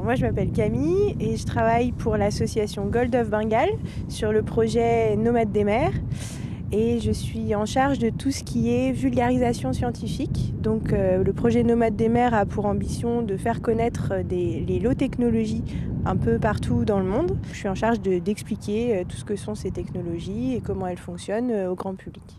Moi je m'appelle Camille et je travaille pour l'association Gold of Bengal sur le projet Nomades des mers et je suis en charge de tout ce qui est vulgarisation scientifique. Donc le projet Nomades des mers a pour ambition de faire connaître les low technologies un peu partout dans le monde. Je suis en charge d'expliquer tout ce que sont ces technologies et comment elles fonctionnent au grand public.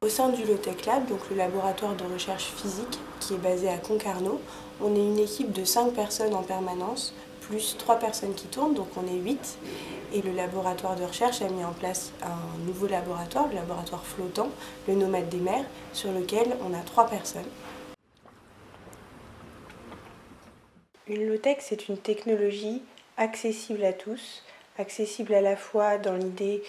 Au sein du Low-Tech Lab, donc le laboratoire de recherche physique qui est basé à Concarneau, on est une équipe de 5 personnes en permanence, plus 3 personnes qui tournent, donc on est 8. Et le laboratoire de recherche a mis en place un nouveau laboratoire, le laboratoire flottant, le Nomade des mers, sur lequel on a 3 personnes. Une low-tech, c'est une technologie accessible à tous, accessible à la fois dans l'idée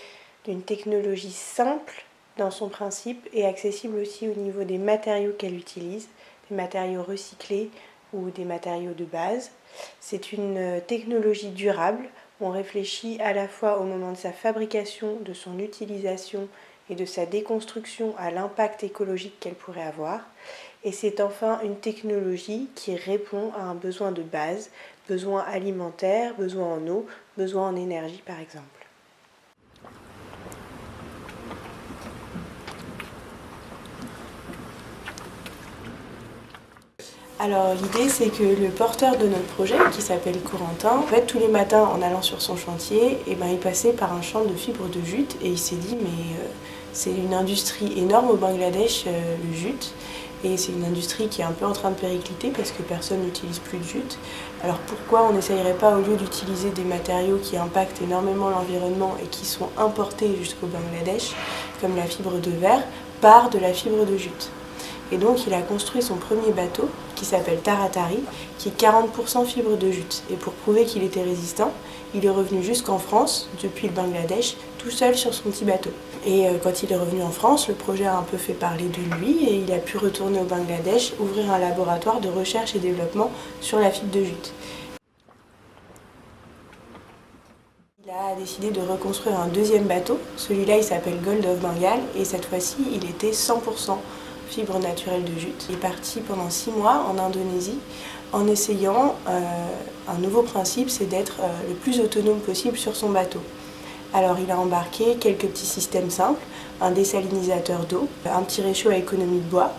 d'une technologie simple dans son principe et accessible aussi au niveau des matériaux qu'elle utilise, des matériaux recyclés ou des matériaux de base. C'est une technologie durable. On réfléchit à la fois au moment de sa fabrication, de son utilisation et de sa déconstruction à l'impact écologique qu'elle pourrait avoir. Et c'est enfin une technologie qui répond à un besoin de base, besoin alimentaire, besoin en eau, besoin en énergie par exemple. Alors l'idée c'est que le porteur de notre projet, qui s'appelle Corentin, en fait tous les matins en allant sur son chantier, il passait par un champ de fibres de jute et il s'est dit c'est une industrie énorme au Bangladesh, le jute, et c'est une industrie qui est un peu en train de péricliter parce que personne n'utilise plus de jute. Alors pourquoi on n'essayerait pas, au lieu d'utiliser des matériaux qui impactent énormément l'environnement et qui sont importés jusqu'au Bangladesh, comme la fibre de verre, par de la fibre de jute. Et donc il a construit son premier bateau qui s'appelle Taratari, qui est 40% fibre de jute. Et pour prouver qu'il était résistant, il est revenu jusqu'en France, depuis le Bangladesh, tout seul sur son petit bateau. Et quand il est revenu en France, le projet a un peu fait parler de lui et il a pu retourner au Bangladesh, ouvrir un laboratoire de recherche et développement sur la fibre de jute. Il a décidé de reconstruire un deuxième bateau. Celui-là, il s'appelle Gold of Bengal et cette fois-ci, il était 100% fibre naturelle de jute. Il est parti pendant 6 mois en Indonésie en essayant un nouveau principe, c'est d'être le plus autonome possible sur son bateau. Alors il a embarqué quelques petits systèmes simples, un dessalinisateur d'eau, un petit réchaud à économie de bois,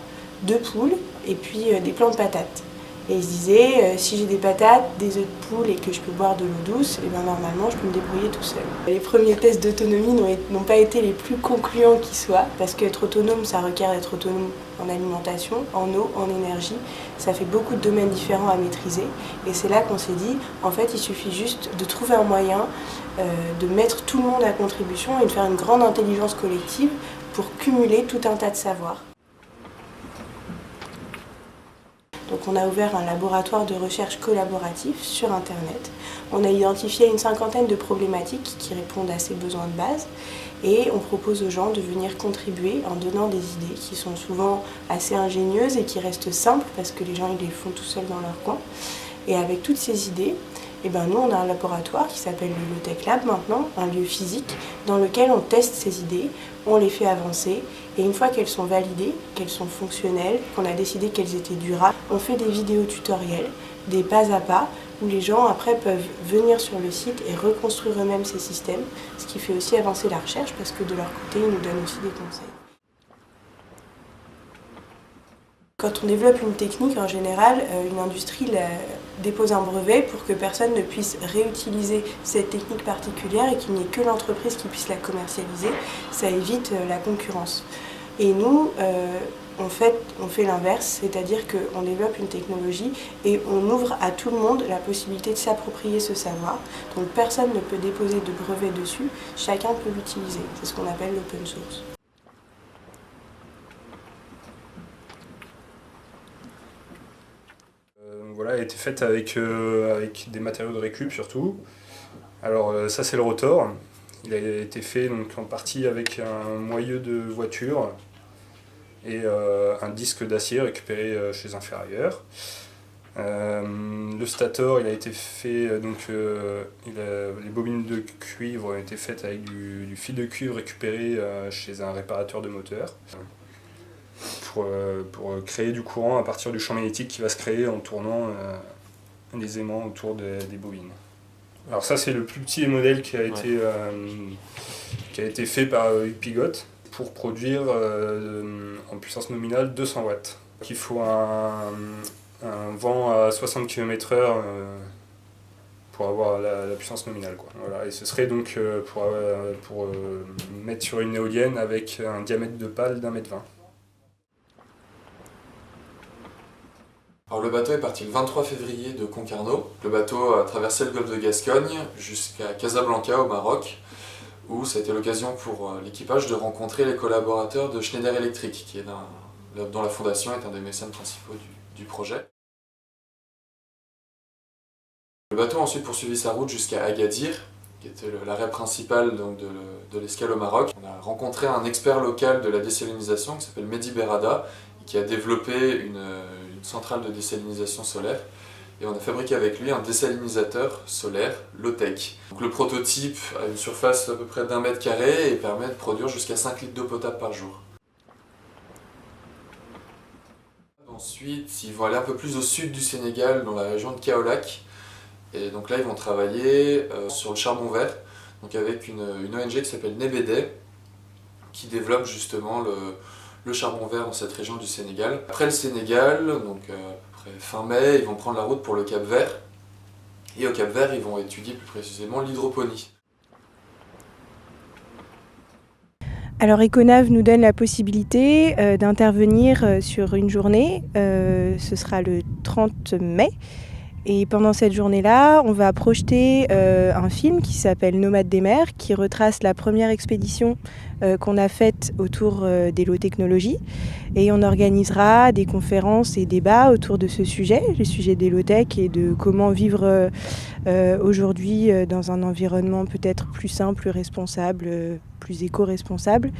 2 poules et puis des plants de patates. Et il se disait, si j'ai des patates, des œufs de poule et que je peux boire de l'eau douce, et bien normalement je peux me débrouiller tout seul. Les premiers tests d'autonomie n'ont pas été les plus concluants qui soient, parce qu'être autonome, ça requiert d'être autonome en alimentation, en eau, en énergie. Ça fait beaucoup de domaines différents à maîtriser. Et c'est là qu'on s'est dit, en fait, il suffit juste de trouver un moyen de mettre tout le monde à contribution et de faire une grande intelligence collective pour cumuler tout un tas de savoirs. Donc on a ouvert un laboratoire de recherche collaboratif sur Internet. On a identifié une 50aine de problématiques qui répondent à ces besoins de base et on propose aux gens de venir contribuer en donnant des idées qui sont souvent assez ingénieuses et qui restent simples parce que les gens ils les font tout seuls dans leur coin. Et avec toutes ces idées, nous on a un laboratoire qui s'appelle le Low-Tech Lab maintenant, un lieu physique dans lequel on teste ces idées, on les fait avancer et une fois qu'elles sont validées, qu'elles sont fonctionnelles, qu'on a décidé qu'elles étaient durables, on fait des vidéos tutoriels, des pas à pas où les gens après peuvent venir sur le site et reconstruire eux-mêmes ces systèmes, ce qui fait aussi avancer la recherche parce que de leur côté ils nous donnent aussi des conseils. Quand on développe une technique, en général, une industrie dépose un brevet pour que personne ne puisse réutiliser cette technique particulière et qu'il n'y ait que l'entreprise qui puisse la commercialiser. Ça évite la concurrence. Et nous, on fait l'inverse, c'est-à-dire qu'on développe une technologie et on ouvre à tout le monde la possibilité de s'approprier ce savoir. Donc personne ne peut déposer de brevet dessus, chacun peut l'utiliser. C'est ce qu'on appelle l'open source. Voilà, elle a été faite avec des matériaux de récup surtout. Alors ça c'est le rotor. Il a été fait donc, en partie avec un moyeu de voiture et un disque d'acier récupéré chez un ferrailleur. Le stator il a été fait, les bobines de cuivre ont été faites avec du fil de cuivre récupéré chez un réparateur de moteur. pour créer du courant à partir du champ magnétique qui va se créer en tournant les aimants autour des bobines. Alors ça c'est le plus petit modèle qui a été fait par Pigot pour produire en puissance nominale 200 watts. Donc il faut un vent à 60 km/h pour avoir la puissance nominale, quoi. Voilà. Et ce serait donc pour mettre sur une éolienne avec un diamètre de pale d'1,20 m. Alors le bateau est parti le 23 février de Concarneau. Le bateau a traversé le golfe de Gascogne jusqu'à Casablanca au Maroc, où ça a été l'occasion pour l'équipage de rencontrer les collaborateurs de Schneider Electric, dont la fondation est un des mécènes principaux du projet. Le bateau a ensuite poursuivi sa route jusqu'à Agadir, qui était l'arrêt principal donc, de l'escale au Maroc. On a rencontré un expert local de la désalinisation qui s'appelle Mehdi Berrada, qui a développé une centrale de désalinisation solaire. Et on a fabriqué avec lui un désalinisateur solaire low-tech. Donc le prototype a une surface à peu près d'1 mètre carré et permet de produire jusqu'à 5 litres d'eau potable par jour. Ensuite, ils vont aller un peu plus au sud du Sénégal, dans la région de Kaolack. Et donc là, ils vont travailler sur le charbon vert, donc avec une ONG qui s'appelle Nebede, qui développe justement le charbon vert dans cette région du Sénégal. Après le Sénégal, donc après fin mai, ils vont prendre la route pour le Cap Vert. Et au Cap Vert, ils vont étudier plus précisément l'hydroponie. Alors Econave nous donne la possibilité d'intervenir sur une journée, ce sera le 30 mai. Et pendant cette journée-là, on va projeter un film qui s'appelle Nomades des mers, qui retrace la première expédition qu'on a faite autour des low technologies. Et on organisera des conférences et débats autour de ce sujet, le sujet des low tech et de comment vivre aujourd'hui dans un environnement peut-être plus simple, plus responsable, plus éco-responsable.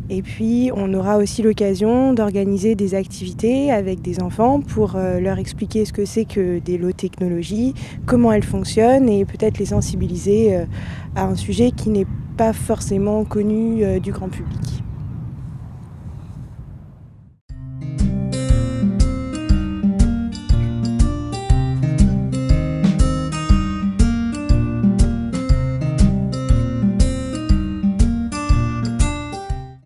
Et puis on aura aussi l'occasion d'organiser des activités avec des enfants pour leur expliquer ce que c'est que des low technologies, comment elles fonctionnent et peut-être les sensibiliser à un sujet qui n'est pas forcément connu du grand public.